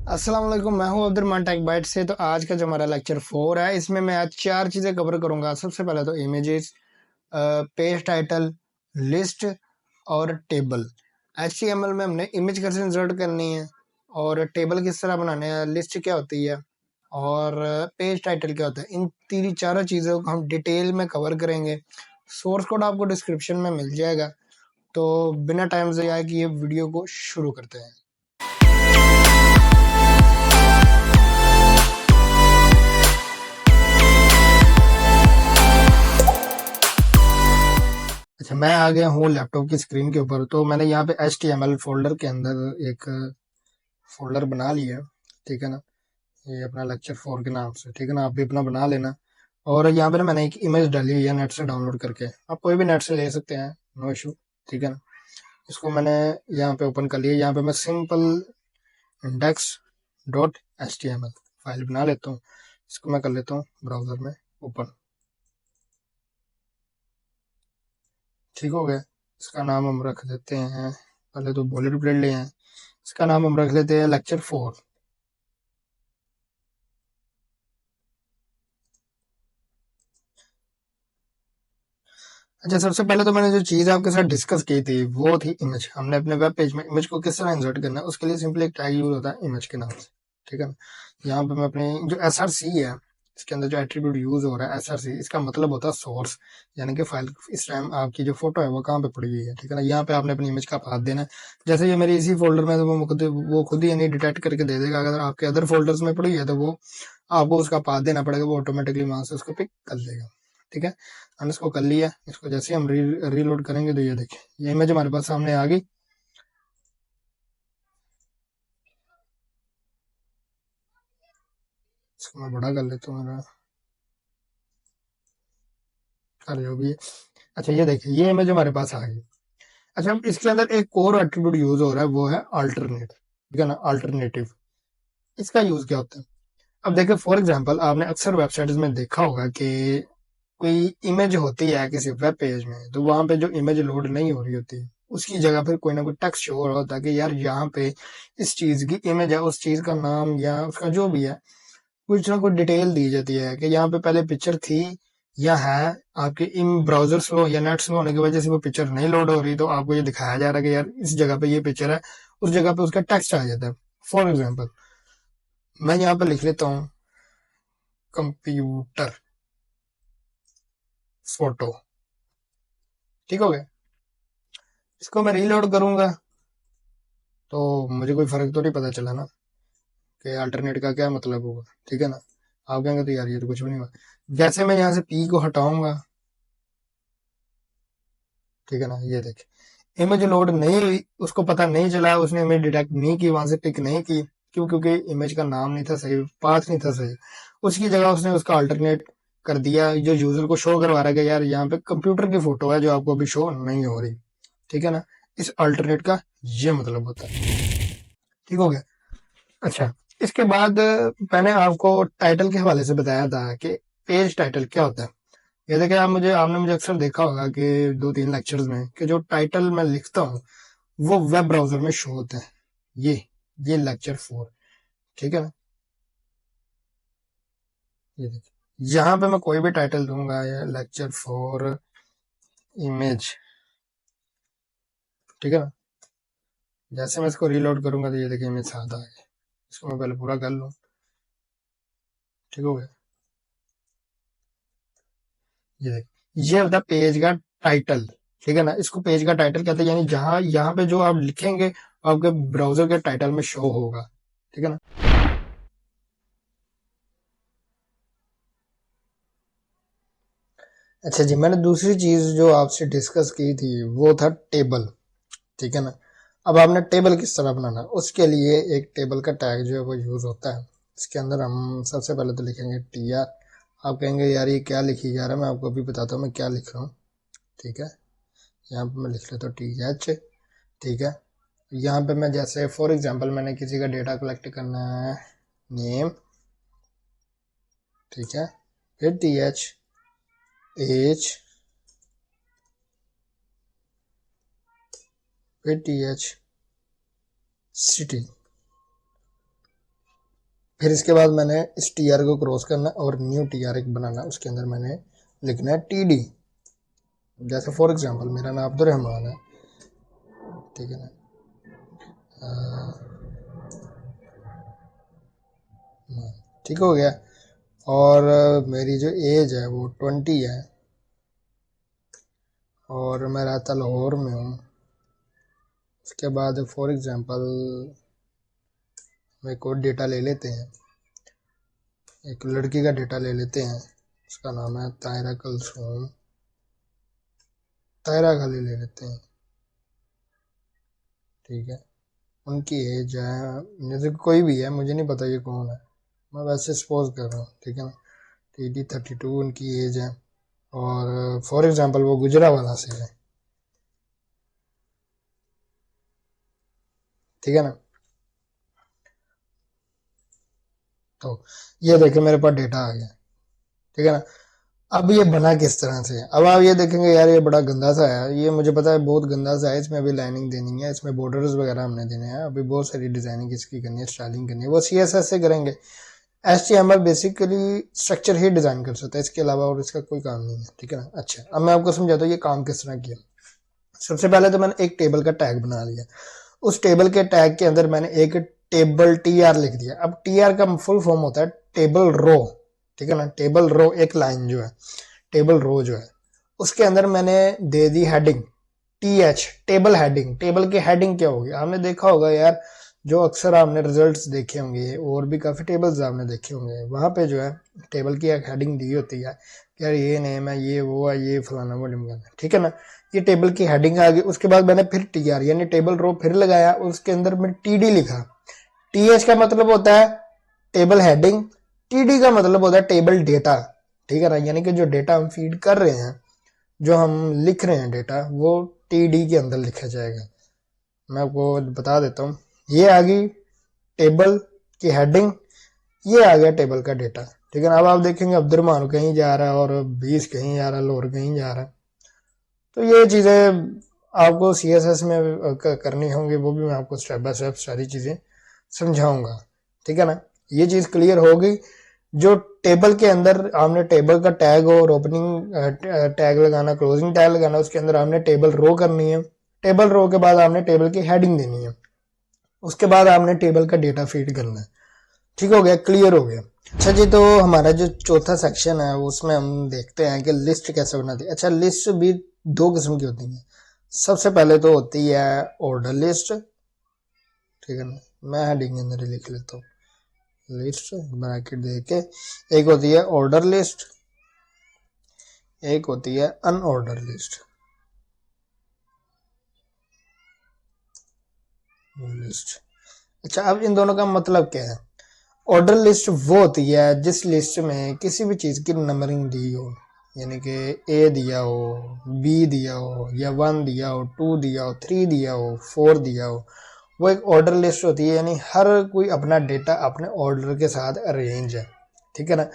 अस्सलाम वालेकुम, मैं हूं अब्दुलरहमान टेक बाइट से। तो आज का जो हमारा लेक्चर 4 है, इसमें मैं आज 4 चीज़ें कवर करूंगा। सबसे पहले तो इमेजेस, पेज टाइटल, लिस्ट और टेबल। HTML में हमने इमेज कैसे इंसर्ट करनी है और टेबल किस तरह बनाने हैं, लिस्ट क्या होती है और पेज टाइटल क्या होता है। इन तीन चारों चीज़ों को हम डिटेल में कवर करेंगे। सोर्स कोड आपको डिस्क्रिप्शन में मिल जाएगा। तो बिना टाइम ज़ाया किए वीडियो को शुरू करते हैं। अच्छा, मैं आ गया हूँ लैपटॉप की स्क्रीन के ऊपर। तो मैंने यहाँ पे HTML फोल्डर के अंदर एक फोल्डर बना लिया, ठीक है ना। ये अपना लेक्चर 4 के नाम से, ठीक है ना। आप भी अपना बना लेना। और यहाँ पे ना मैंने एक इमेज डाली हुई है नेट से डाउनलोड करके। आप कोई भी नेट से ले सकते हैं, नो इशू, ठीक है ना। इसको मैंने यहाँ पे ओपन कर लिया। यहाँ पे मैं simple index dot HTML file बना लेता हूँ। इसको मैं कर लेता हूँ ब्राउजर में ओपन। ठीक हो गया। इसका नाम हम रख देते हैं, पहले तो बुलेट प्लेट ले हैं। इसका नाम हम रख लेते हैं लेक्चर 4। अच्छा, सबसे पहले तो मैंने जो चीज़ आपके साथ डिस्कस की थी वो थी इमेज। हमने अपने वेब पेज में इमेज को किस तरह इंसर्ट करना है, उसके लिए सिंपली एक टैग यूज होता है इमेज के नाम से, ठीक है ना। यहाँ पे मैं अपनी जो SRC है, इसके अंदर जो एट्रीब्यूट यूज हो रहा है SRC, इसका मतलब होता है सोर्स, यानी कि फाइल इस टाइम आपकी जो फोटो है वो कहाँ पे पड़ी हुई है, ठीक है ना। यहाँ पे आपने अपनी इमेज का पाथ देना है। जैसे ये मेरी इसी फोल्डर में, तो वो खुद ही यानी डिटेक्ट करके दे देगा। अगर आपके अदर फोल्डर्स में पड़ी है तो वो आपको उसका पाथ देना पड़ेगा, वो ऑटोमेटिकली वहां से उसको पिक कर लेगा, ठीक है। हमने इसको कर लिया। इसको जैसे हम रीलोड करेंगे तो ये देखिए ये इमेज हमारे पास सामने आ गई। इसको मैं बड़ा कर लेता हूँ मेरा, कर जो भी है। अच्छा, ये देखिए ये इमेज हमारे पास आ गई। अच्छा, अब इसके अंदर एक और एट्रीब्यूट यूज हो रहा है, वो है अल्टरनेट, ठीक है ना, अल्टरनेटिव। इसका यूज क्या होता है? अब देखिए, फॉर एग्जांपल आपने अक्सर वेबसाइट्स में देखा होगा कि कोई इमेज होती है किसी वेब पेज में, तो वहां पे जो इमेज लोड नहीं हो रही होती, उसकी जगह पर कोई ना कोई टेक्स्ट शो हो रहा होता है कि यार यहाँ पे इस चीज की इमेज है, उस चीज का नाम या उसका जो भी है, कुछ ना कुछ डिटेल दी जाती है कि यहाँ पे पहले पिक्चर थी या है। आपके इन ब्राउजर स्लो या नेट स्लो होने की वजह से वो पिक्चर नहीं लोड हो रही, तो आपको ये दिखाया जा रहा है कि यार इस जगह पे ये पिक्चर है, उस जगह पे उसका टेक्स्ट आ जाता है। फॉर एग्जाम्पल मैं यहाँ पे लिख लेता हूँ कंप्यूटर फोटो, ठीक हो गया। इसको मैं रीलोड करूंगा तो मुझे कोई फर्क तो नहीं पता चला ना कि अल्टरनेट का क्या मतलब होगा, ठीक है ना। आप कहेंगे तो यार ये तो कुछ भी नहीं हुआ। जैसे मैं यहाँ से पी को हटाऊंगा, ठीक है ना, ये देखिए इमेज लोड नहीं हुई, उसको पता नहीं चला, उसने इमेज डिटेक्ट नहीं की, वहां से पिक नहीं की। क्यों? क्योंकि इमेज का नाम नहीं था सही, पाथ नहीं था सही। उसकी जगह उसने उसका अल्टरनेट कर दिया, जो यूजर को शो करवा रहा है कि यार यहाँ पे कंप्यूटर की फोटो है जो आपको अभी शो नहीं हो रही, ठीक है ना। इस अल्टरनेट का ये मतलब होता है, ठीक हो गया। अच्छा, इसके बाद मैंने आपको टाइटल के हवाले से बताया था कि पेज टाइटल क्या होता है। ये देखिए, आपने मुझे अक्सर देखा होगा कि 2-3 लेक्चर्स में कि जो टाइटल मैं लिखता हूँ वो वेब ब्राउजर में शो होता है। ये ये लेक्चर 4, ठीक है ना। ये देखिए यहाँ पे मैं कोई भी टाइटल दूंगा, ये लेक्चर 4 इमेज, ठीक है ना। जैसे मैं इसको रीलोड करूंगा तो ये देखिए इमेज साथ आ गया। इसको मैं पहले पूरा कर लूँ, ठीक हो गया। ये देखिए ये होता है पेज का टाइटल, ठीक है ना। इसको पेज का टाइटल कहते हैं, यानी जहां यहाँ पे जो आप लिखेंगे आपके ब्राउजर के टाइटल में शो होगा, ठीक है ना। अच्छा जी, मैंने दूसरी चीज जो आपसे डिस्कस की थी वो था टेबल, ठीक है ना। अब आपने टेबल किस तरह बनाना, उसके लिए एक टेबल का टैग जो है वो यूज होता है। इसके अंदर हम सबसे पहले तो लिखेंगे TR। आप कहेंगे यार ये क्या लिखी जा रहा है, मैं आपको अभी बताता हूँ मैं क्या लिख रहा हूँ, ठीक है। यहाँ पे मैं लिख लेता हूँ TH, ठीक है। यहाँ पे मैं जैसे फॉर एग्जांपल मैंने किसी का डेटा कलेक्ट करना है, नेम, ठीक है, फिर TH, एज, फिर TH, सिटी, फिर इसके बाद मैंने इस टी आर को क्रॉस करना और न्यू टी आर एक बनाना, उसके अंदर मैंने लिखना है टी डी। जैसे फॉर एग्जांपल मेरा नाम अब्दुलरहमान है, ठीक है ना, ठीक हो गया। और मेरी जो एज है वो 20 है और मैं रहता लाहौर में हूँ। उसके बाद फॉर एग्जांपल एक और डेटा ले लेते हैं, एक लड़की का डेटा ले लेते हैं, उसका नाम है तायरा कलसूम, तायरा खाली ले लेते हैं, ठीक है। उनकी एज है, जैसे कोई भी है, मुझे नहीं पता ये कौन है, मैं वैसे सपोज कर रहा हूँ, ठीक है ना। TD 32 उनकी एज है और फॉर एग्जांपल वो गुजरावाला से है, ठीक है ना। तो ये देखें मेरे पास डेटा आ गया, ठीक है ना। अब ये बना किस तरह से, अब आप ये देखेंगे यार ये बड़ा गंदा सा है, ये मुझे पता है बहुत गंदा सा है, इसमें अभी लाइनिंग देनी है, इसमें बॉर्डर्स वगैरह हमने देने हैं, अभी बहुत सारी डिजाइनिंग इसकी करनी है, स्टाइलिंग करनी है, वो CSS से करेंगे। HTML बेसिकली स्ट्रक्चर ही डिजाइन कर सकता है, इसके अलावा और इसका कोई काम नहीं है, ठीक है ना। अच्छा अब मैं आपको समझाता हूँ ये काम किस तरह किया। सबसे पहले तो मैंने एक टेबल का टैग बना लिया, उस टेबल के टैग के अंदर मैंने एक टेबल TR लिख दिया। अब TR का फुल फॉर्म होता है टेबल रो, ठीक है ना। टेबल रो एक लाइन जो है, टेबल रो जो है, उसके अंदर मैंने दे दी heading TH, table heading. Table की हेडिंग क्या होगी, आपने देखा होगा यार, जो अक्सर आपने रिजल्ट्स देखे होंगे और भी काफी टेबल्स आपने देखे होंगे, वहां पे जो है टेबल की एक हेडिंग दी होती है, यार ये नेम है, ये वो है, ये फलाना वो ढिमकाना, ठीक है ना। ये टेबल की हेडिंग आ गई। उसके बाद मैंने फिर TR यानी टेबल रो फिर लगाया, उसके अंदर मैंने TD लिखा। TH का मतलब होता है टेबल हेडिंग, TD का मतलब होता है टेबल डेटा, ठीक है ना। यानी कि जो डेटा हम फीड कर रहे हैं, जो हम लिख रहे हैं डेटा, वो TD के अंदर लिखा जाएगा। मैं आपको बता देता हूँ, ये आ गई टेबल की हेडिंग, ये आ गया टेबल का डेटा, ठीक है ना। अब आप देखेंगे अब्दुलरहमान कहीं जा रहा है और 20 कहीं जा रहा है, लोर कहीं जा रहा है। तो ये चीजें आपको CSS में करनी होंगी, वो भी मैं आपको स्टेप बाय स्टेप सारी चीजें समझाऊंगा, ठीक है ना। ये चीज क्लियर होगी। जो टेबल के अंदर आपने टेबल का टैग और ओपनिंग टैग लगाना, क्लोजिंग टैग लगाना, उसके अंदर आपने टेबल रो करनी है। टेबल रो के बाद आपने टेबल की हेडिंग देनी है, उसके बाद आपने टेबल का डेटा फीड करना है। ठीक हो गया, क्लियर हो गया। अच्छा जी, तो हमारा जो चौथा सेक्शन है उसमें हम देखते हैं कि लिस्ट कैसे बनाती है। अच्छा, लिस्ट भी दो किस्म की होती है। सबसे पहले तो होती है ऑर्डर लिस्ट, ठीक है ना। मैं हेडिंग के अंदर ही लिख लेता हूँ लिस्ट ब्रैकेट दे के। एक होती है ऑर्डर लिस्ट, एक होती है अनऑर्डर लिस्ट। लिस्ट, अच्छा अब इन दोनों का मतलब क्या है। ऑर्डर लिस्ट वो होती है जिस लिस्ट में किसी भी चीज की नंबरिंग दी हो, यानी कि A दिया हो, B दिया हो, या 1 दिया हो, 2 दिया हो, 3 दिया हो, 4 दिया हो, वो एक ऑर्डर लिस्ट होती है। यानी हर कोई अपना डेटा अपने ऑर्डर के साथ अरेंज है, ठीक है ना।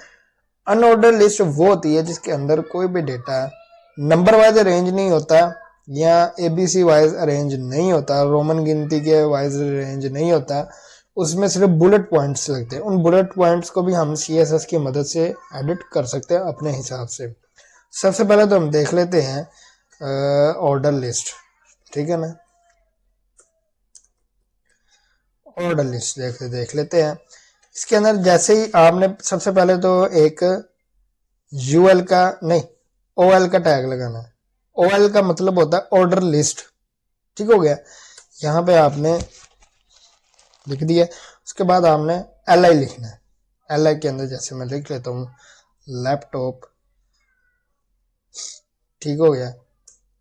अनऑर्डर लिस्ट वो होती है जिसके अंदर कोई भी डेटा नंबर वाइज अरेंज नहीं होता, या ABC वाइज अरेंज नहीं होता, रोमन गिनती के वाइज अरेंज नहीं होता, उसमें सिर्फ बुलेट पॉइंट्स लगते हैं। उन बुलेट पॉइंट्स को भी हम CSS की मदद से एडिट कर सकते हैं अपने हिसाब से। सबसे पहले तो हम देख लेते हैं ऑर्डर लिस्ट, ठीक है ना। ऑर्डर लिस्ट देख लेते हैं। इसके अंदर जैसे ही आपने सबसे पहले तो एक UL का नहीं OL का टैग लगाना है। OL का मतलब होता है ऑर्डर लिस्ट, ठीक हो गया। यहाँ पे आपने लिख दिया। उसके बाद आपने LI लिखना है। LI के अंदर जैसे मैं लिख लेता हूँ लैपटॉप, ठीक हो गया।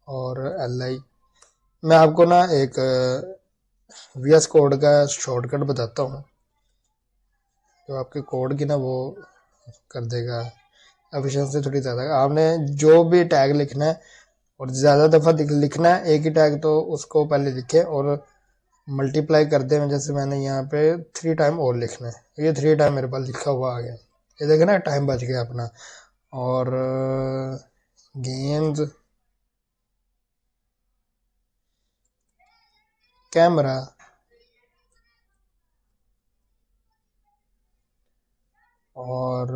और LI मैं आपको ना एक VS कोड का शॉर्टकट बताता हूँ, जो आपके कोड की ना वो कर देगा एफिशिएंसी थोड़ी ज़्यादा। आपने जो भी टैग लिखना है और ज़्यादा दफ़ा लिखना है, एक ही टैग तो उसको पहले लिखे और मल्टीप्लाई कर दे। जैसे मैंने यहाँ पे 3 टाइम और लिखना है, ये 3 टाइम मेरे पास लिखा हुआ आ गया, ये देखे ना टाइम बच गया अपना। और गेम्स, कैमरा, और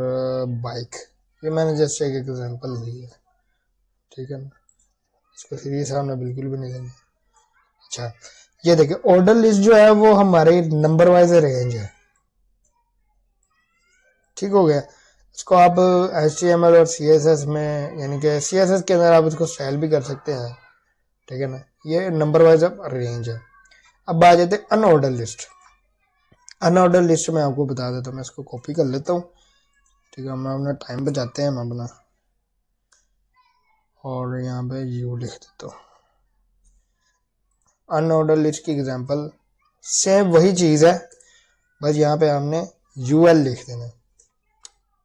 बाइक, ये मैंने जस्ट एक एग्जांपल दी है, ठीक है ना, इसको सीरियस हमने बिल्कुल भी नहीं लेंगे। अच्छा, ये देखिए ऑर्डर लिस्ट जो है वो हमारे नंबर वाइज रेंज है, ठीक हो गया। इसको आप HTML और CSS में, यानी कि CSS के अंदर आप इसको स्टाइल भी कर सकते हैं, ठीक है ना। ये नंबर वाइज रेंज है। अब आ जाते हैं अनऑर्डर लिस्ट। अनऑर्डर लिस्ट में आपको बता देता हूँ, मैं इसको कॉपी कर लेता हूँ, ठीक है। हम अपना टाइम बचाते हैं हम अपना, और यहाँ पे यू लिख देता हूँ। अनऑर्डर लिस्ट की एग्जांपल सेम वही चीज़ है, बस यहाँ पे हमने UL लिख देना,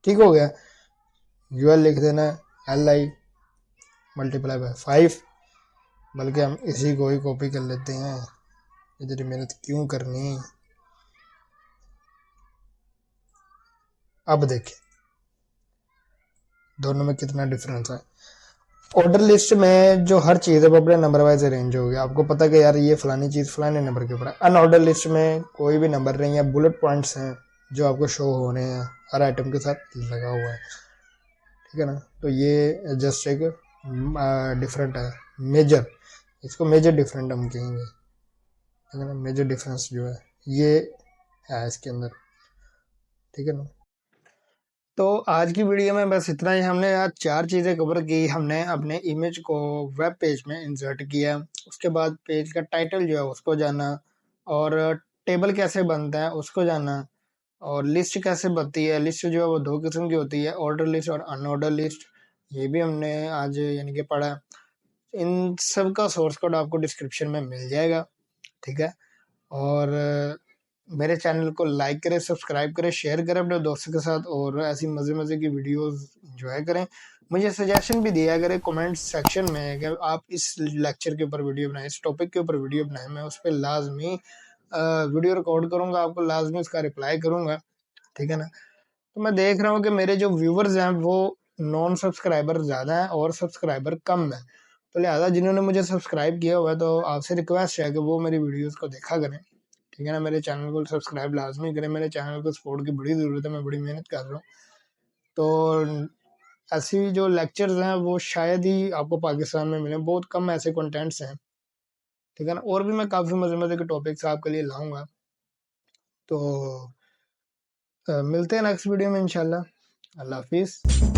ठीक हो गया। UL लिख देना LI मल्टीप्लाई बाय 5, बल्कि हम इसी को ही कॉपी कर लेते हैं, इतनी मेहनत क्यों करनी। अब देखिए दोनों में कितना डिफरेंस है। ऑर्डर लिस्ट में जो हर चीज़ है वो अपने नंबर वाइज अरेंज होगी, आपको पता कि यार ये फलानी चीज़ फलाने नंबर के ऊपर है। अनऑर्डर लिस्ट में कोई भी नंबर नहीं है, बुलेट पॉइंट्स हैं जो आपको शो हो रहे हैं हर आइटम के साथ लगा हुआ है, ठीक है ना। तो ये जस्ट एक डिफरेंट है, मेजर, इसको मेजर डिफरेंट हम कहेंगे, ठीक है ना। मेजर डिफरेंस जो है ये है इसके अंदर, ठीक है ना। तो आज की वीडियो में बस इतना ही। हमने आज 4 चीज़ें कवर की। हमने अपने इमेज को वेब पेज में इंसर्ट किया, उसके बाद पेज का टाइटल जो है उसको जाना, और टेबल कैसे बनता है उसको जाना, और लिस्ट कैसे बनती है। लिस्ट जो है वो 2 किस्म की होती है, ऑर्डर लिस्ट और अनऑर्डर लिस्ट, ये भी हमने आज यानी कि पढ़ा। इन सब का सोर्स कोड आपको डिस्क्रिप्शन में मिल जाएगा, ठीक है। और मेरे चैनल को लाइक करें, सब्सक्राइब करें, शेयर करें अपने दोस्तों के साथ, और ऐसी मज़े मज़े की वीडियोस एंजॉय करें। मुझे सजेशन भी दिया करें कमेंट सेक्शन में कि आप इस लेक्चर के ऊपर वीडियो बनाएं, इस टॉपिक के ऊपर वीडियो बनाएं। मैं उस पर लाजमी वीडियो रिकॉर्ड करूँगा, आपको लाजमी उसका रिप्लाई करूँगा, ठीक है ना। तो मैं देख रहा हूँ कि मेरे जो व्यूवर्स हैं वो नॉन सब्सक्राइबर ज़्यादा हैं और सब्सक्राइबर कम है, तो लिहाजा जिन्होंने मुझे सब्सक्राइब किया हुआ है तो आपसे रिक्वेस्ट है कि वो मेरी वीडियोस को देखा करें, ठीक है ना। मेरे चैनल को सब्सक्राइब लाजमी करें, मेरे चैनल को सपोर्ट की बड़ी ज़रूरत है, मैं बड़ी मेहनत कर रहा हूँ। तो ऐसी जो लेक्चर्स हैं वो शायद ही आपको पाकिस्तान में मिले, बहुत कम ऐसे कंटेंट्स हैं, ठीक है ना। और भी मैं काफ़ी मज़े मज़े के टॉपिक्स आपके लिए लाऊंगा। तो मिलते हैं नेक्स्ट वीडियो में इंशाल्लाह। अल्लाह हाफिज़।